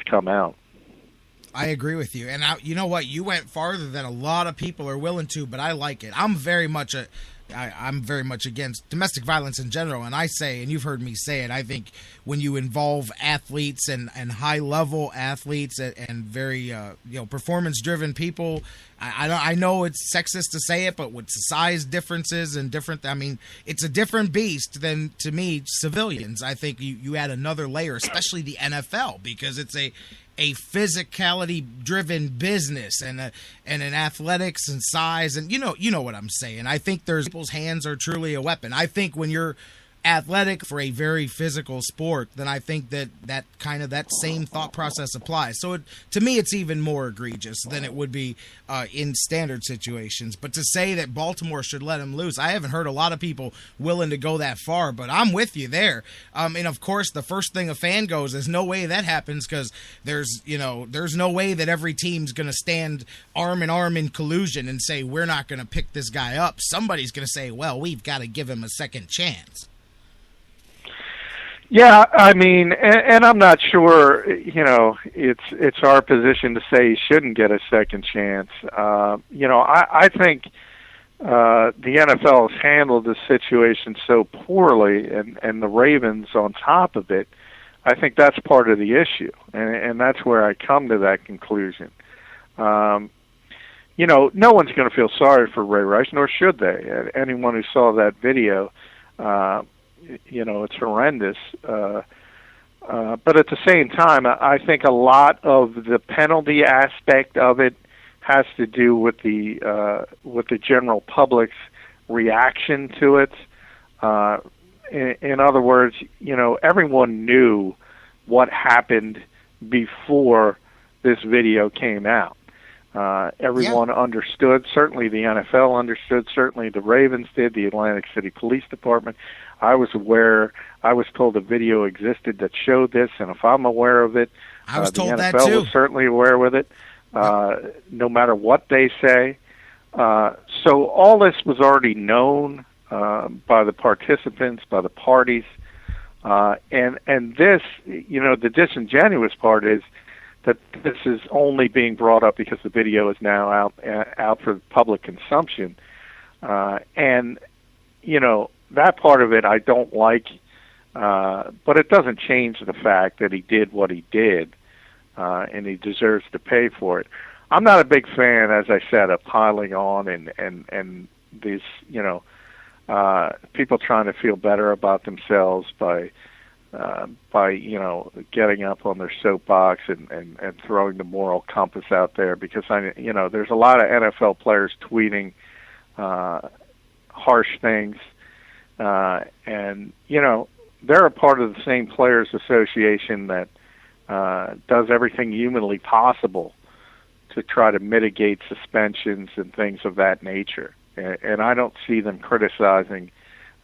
come out. I agree with you. And you know what? You went farther than a lot of people are willing to, but I like it. I'm very much against domestic violence in general. And I say, and you've heard me say it, I think when you involve athletes and high-level athletes and very performance-driven people, I know it's sexist to say it, but with size differences and different, I mean, it's a different beast than, to me, civilians. I think you add another layer, especially the NFL, because it's a physicality-driven business and an athletics and size, and you know what I'm saying. I think people's hands are truly a weapon. I think when you're athletic for a very physical sport, then I think that same thought process applies. So to me, it's even more egregious than it would be in standard situations. But to say that Baltimore should let him loose, I haven't heard a lot of people willing to go that far, but I'm with you there. And of course, the first thing a fan goes, there's no way that happens, because there's no way that every team's going to stand arm in arm in collusion and say, we're not going to pick this guy up. Somebody's going to say, well, we've got to give him a second chance. Yeah, I mean, and I'm not sure, it's our position to say he shouldn't get a second chance. I think the NFL has handled the situation so poorly, and the Ravens on top of it. I think that's part of the issue, and that's where I come to that conclusion. No one's going to feel sorry for Ray Rice, nor should they. Anyone who saw that video, it's horrendous. But at the same time, I think a lot of the penalty aspect of it has to do with the general public's reaction to it. In other words, everyone knew what happened before this video came out. Everyone understood. Certainly the NFL understood. Certainly the Ravens did. The Atlantic City Police Department. I was aware. I was told a video existed that showed this, and if I'm aware of it, I was told the NFL that too. was certainly aware with it. No matter what they say. So all this was already known by the participants, by the parties, and this, the disingenuous part is that this is only being brought up because the video is now out for public consumption, and that part of it I don't like, but it doesn't change the fact that he did what he did, and he deserves to pay for it. I'm not a big fan, as I said, of piling on and these people trying to feel better about themselves by getting up on their soapbox and throwing the moral compass out there, because there's a lot of NFL players tweeting harsh things, and they're a part of the same Players Association that does everything humanly possible to try to mitigate suspensions and things of that nature, and I don't see them criticizing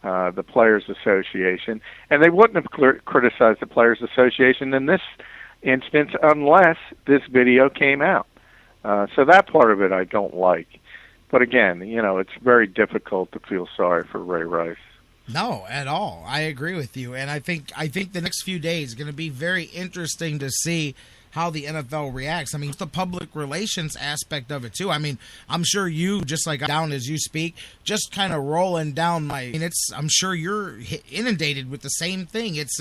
the Players Association, and they wouldn't have criticized the Players Association in this instance unless this video came out. So that part of it I don't like. But again, it's very difficult to feel sorry for Ray Rice. No, at all. I agree with you, and I think the next few days are going to be very interesting to see how the NFL reacts. I mean, the public relations aspect of it too. I mean, I'm sure you, just like down as you speak, just kind of rolling down I'm sure you're inundated with the same thing. It's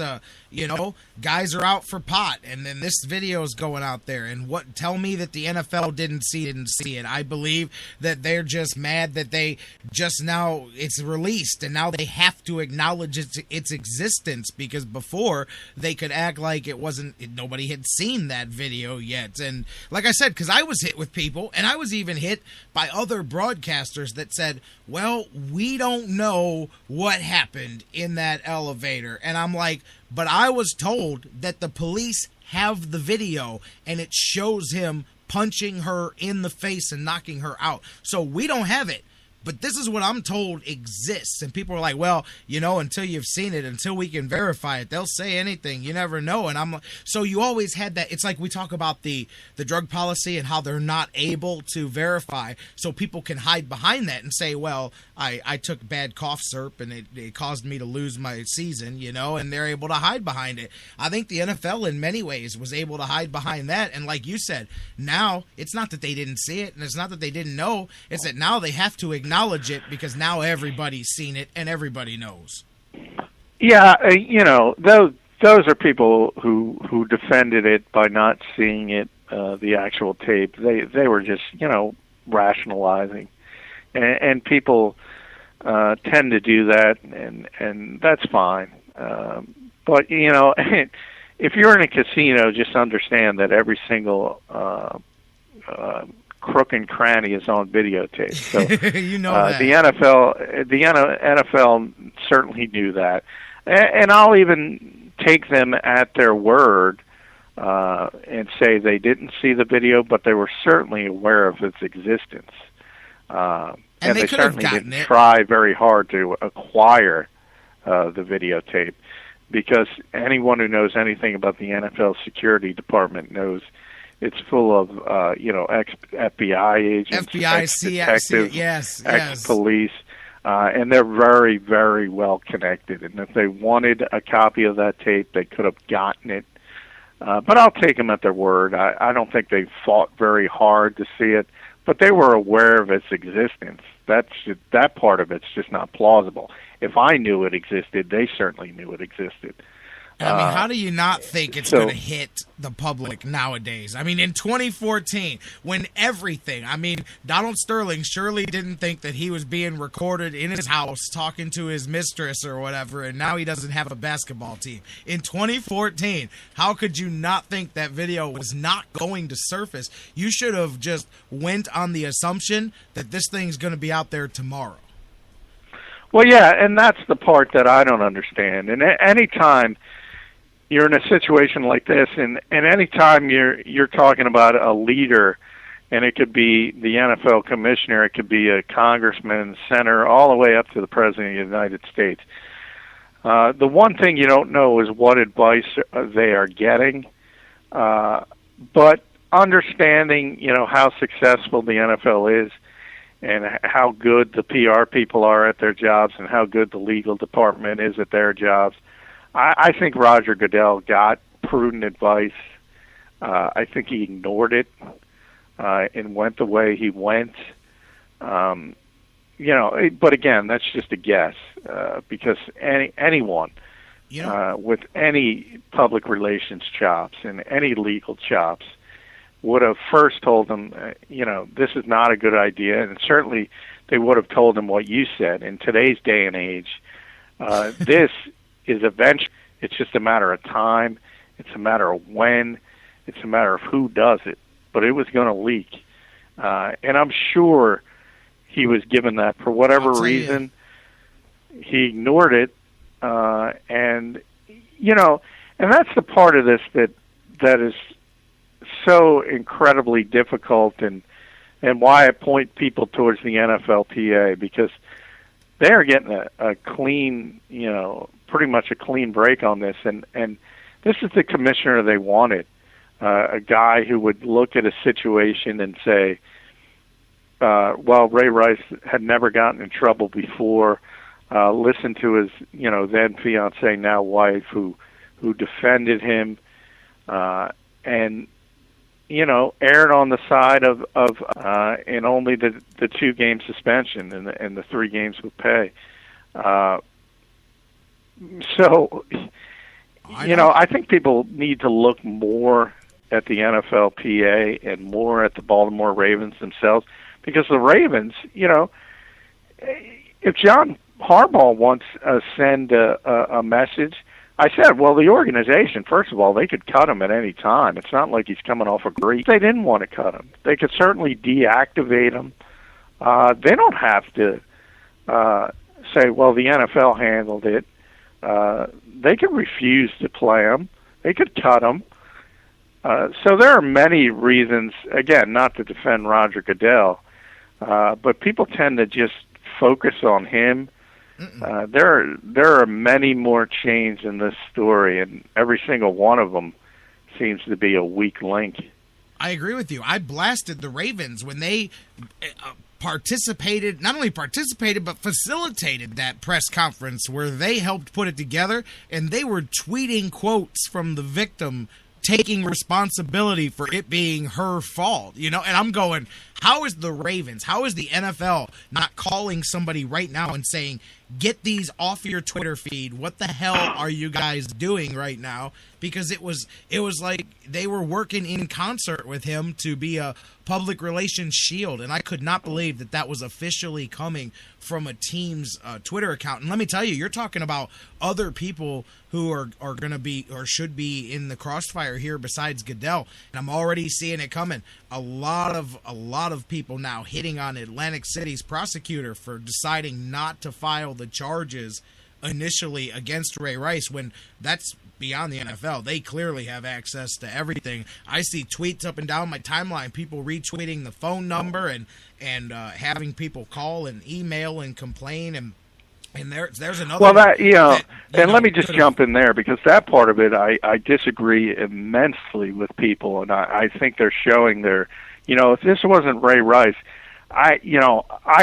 guys are out for pot, and then this video is going out there, and tell me that the NFL didn't see it. I believe that they're just mad that they just now it's released, and now they have to acknowledge its existence, because before they could act like nobody had seen that video yet. And like I said, because I was hit with people, and I was even hit by other broadcasters that said, well, we don't know what happened in that elevator. And I'm like, but I was told that the police have the video and it shows him punching her in the face and knocking her out. So we don't have it, But this is what I'm told exists. And people are like, well, until you've seen it, until we can verify it, they'll say anything. You never know. And I'm so you always had that. It's like we talk about the drug policy and how they're not able to verify. So people can hide behind that and say, well, I took bad cough syrup and it caused me to lose my season, and they're able to hide behind it. I think the NFL in many ways was able to hide behind that. And like you said, now it's not that they didn't see it and it's not that they didn't know. It's that now they have to acknowledge it because now everybody's seen it and everybody knows. Yeah, those are people who defended it by not seeing it, the actual tape. They were just, rationalizing. And people tend to do that, and that's fine. But, if you're in a casino, just understand that every single crook and cranny is on videotape. So that. The NFL certainly knew that. And I'll even take them at their word and say they didn't see the video, but they were certainly aware of its existence. And they certainly didn't try very hard to acquire the videotape, because anyone who knows anything about the NFL security department knows it's full of ex-FBI agents, ex-detectives, ex-police, and they're very, very well connected. And if they wanted a copy of that tape, they could have gotten it. But I'll take them at their word. I don't think they fought very hard to see it, but they were aware of its existence. That part of it's just not plausible. If I knew it existed, they certainly knew it existed. I mean, how do you not think it's going to hit the public nowadays? I mean, in 2014, when Donald Sterling surely didn't think that he was being recorded in his house talking to his mistress or whatever, and now he doesn't have a basketball team. In 2014, how could you not think that video was not going to surface? You should have just went on the assumption that this thing's going to be out there tomorrow. Well, yeah, and that's the part that I don't understand. And any time you're in a situation like this, and any time you're talking about a leader, and it could be the NFL commissioner, it could be a congressman, senator, all the way up to the president of the United States. The one thing you don't know is what advice they are getting, but understanding, how successful the NFL is, and how good the PR people are at their jobs, and how good the legal department is at their jobs. I think Roger Goodell got prudent advice. I think he ignored it and went the way he went. But again, that's just a guess, because anyone with any public relations chops and any legal chops would have first told them, this is not a good idea, and certainly they would have told him what you said. In today's day and age, this is eventually, it's just a matter of time, it's a matter of when, it's a matter of who does it, but it was going to leak. And I'm sure he was given that for whatever reason. He ignored it, and that's the part of this that is so incredibly difficult, and why I point people towards the NFLPA, because they are getting a clean, pretty much a clean break on this, and this is the commissioner they wanted, a guy who would look at a situation and say, well, Ray Rice had never gotten in trouble before, listen to his, then fiance, now wife, who defended him, and aired on the side of in only the 2-game suspension and the 3 games with pay. So, I think people need to look more at the NFLPA and more at the Baltimore Ravens themselves, because the Ravens, if John Harbaugh wants to send a message, I said, well, the organization, first of all, they could cut him at any time. It's not like he's coming off a great. They didn't want to cut him. They could certainly deactivate him. They don't have to say, well, the NFL handled it. They could refuse to play him. They could cut him. So there are many reasons, again, not to defend Roger Goodell, but people tend to just focus on him. There are many more chains in this story, and every single one of them seems to be a weak link. I agree with you. I blasted the Ravens when they not only participated, but facilitated that press conference where they helped put it together, and they were tweeting quotes from the victim taking responsibility for it being her fault, and I'm going, how is the Ravens, how is the NFL not calling somebody right now and saying, get these off your Twitter feed, what the hell are you guys doing right now? Because it was like they were working in concert with him to be a public relations shield, and I could not believe that was officially coming from a team's Twitter account. And let me tell you, you're talking about other people who are going to be or should be in the crossfire here besides Goodell, and I'm already seeing it coming. A lot of people now hitting on Atlantic City's prosecutor for deciding not to file the charges initially against Ray Rice, when that's beyond the NFL. They clearly have access to everything. I see tweets up and down my timeline, people retweeting the phone number and having people call and email and complain, and there's another. Well, let me just jump in there, because that part of it I disagree immensely with people, and I think they're showing their, if this wasn't Ray Rice, I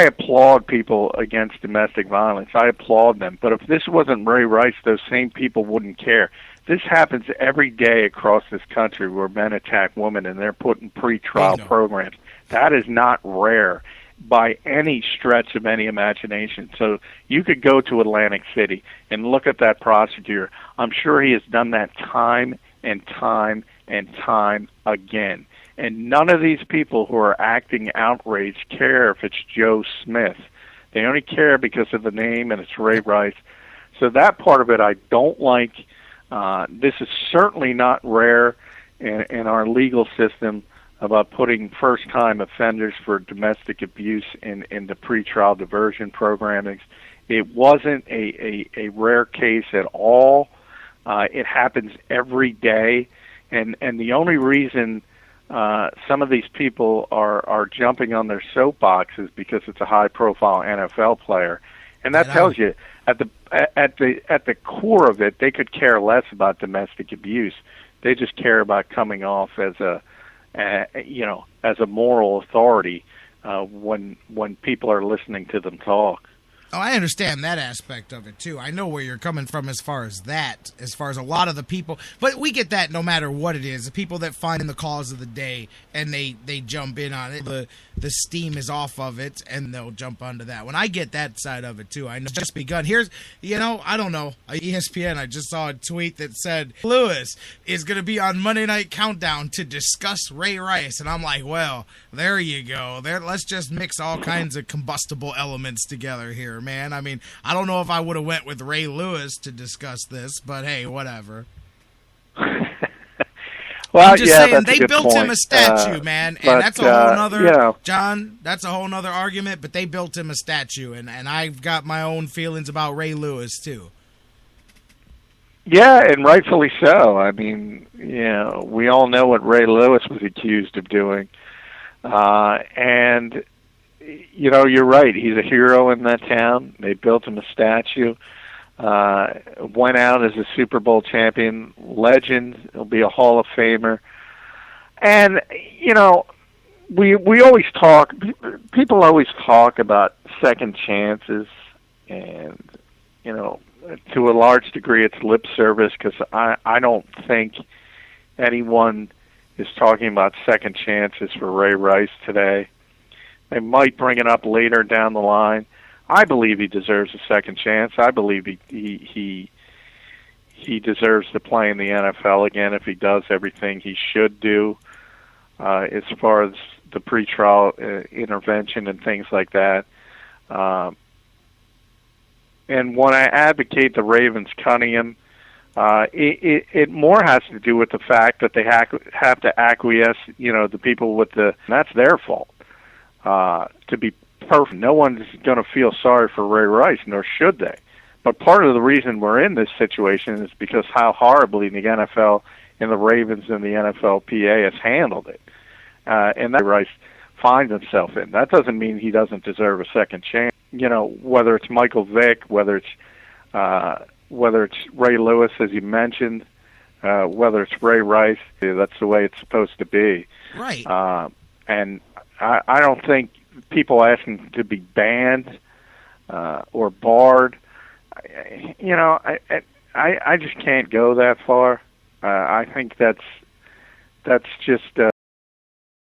applaud people against domestic violence. I applaud them. But if this wasn't Ray Rice, those same people wouldn't care. This happens every day across this country where men attack women and they're put in pre-trial programs. That is not rare by any stretch of any imagination. So you could go to Atlantic City and look at that prosecutor. I'm sure he has done that time and time and time again. And none of these people who are acting outraged care if it's Joe Smith. They only care because of the name, and it's Ray Rice. So that part of it I don't like. This is certainly not rare in our legal system about putting first-time offenders for domestic abuse in the pretrial diversion programming. It wasn't a rare case at all. It happens every day. And the only reason some of these people are jumping on their soapboxes because it's a high-profile NFL player, and that tells you at the core of it, they could care less about domestic abuse. They just care about coming off as a moral authority when people are listening to them talk. Oh, I understand that aspect of it, too. I know where you're coming from as far as a lot of the people. But we get that no matter what it is. The people that find the cause of the day and they jump in on it, the steam is off of it, and they'll jump onto that. When I get that side of it, too, I know it's just begun. Here's, I don't know, ESPN, I just saw a tweet that said, Lewis is going to be on Monday Night Countdown to discuss Ray Rice. And I'm like, well, there you go. Let's just mix all kinds of combustible elements together here, man. I mean, I don't know if I would have went with Ray Lewis to discuss this, but hey, whatever. Well, I'm just saying, they built point. him a statue, man, and that's a whole nother, John, that's a whole nother argument, but they built him a statue, and I've got my own feelings about Ray Lewis, too. Yeah, and rightfully so. I mean, we all know what Ray Lewis was accused of doing. And you're right. He's a hero in that town. They built him a statue. Went out as a Super Bowl champion, legend. He'll be a Hall of Famer. And we always talk. People always talk about second chances, and to a large degree, it's lip service, because I don't think anyone is talking about second chances for Ray Rice today. They might bring it up later down the line. I believe he deserves a second chance. I believe he deserves to play in the NFL again if he does everything he should do as far as the pretrial intervention and things like that. And when I advocate the Ravens cutting him, it more has to do with the fact that they have to acquiesce, the people with that's their fault. To be perfect, no one's going to feel sorry for Ray Rice, nor should they. But part of the reason we're in this situation is because how horribly the NFL and the Ravens and the NFLPA has handled it. And that Rice finds himself in. That doesn't mean he doesn't deserve a second chance. whether it's Michael Vick, whether it's Ray Lewis, as you mentioned, whether it's Ray Rice, that's the way it's supposed to be. Right. And I don't think people asking to be banned or barred, I just can't go that far. I think that's just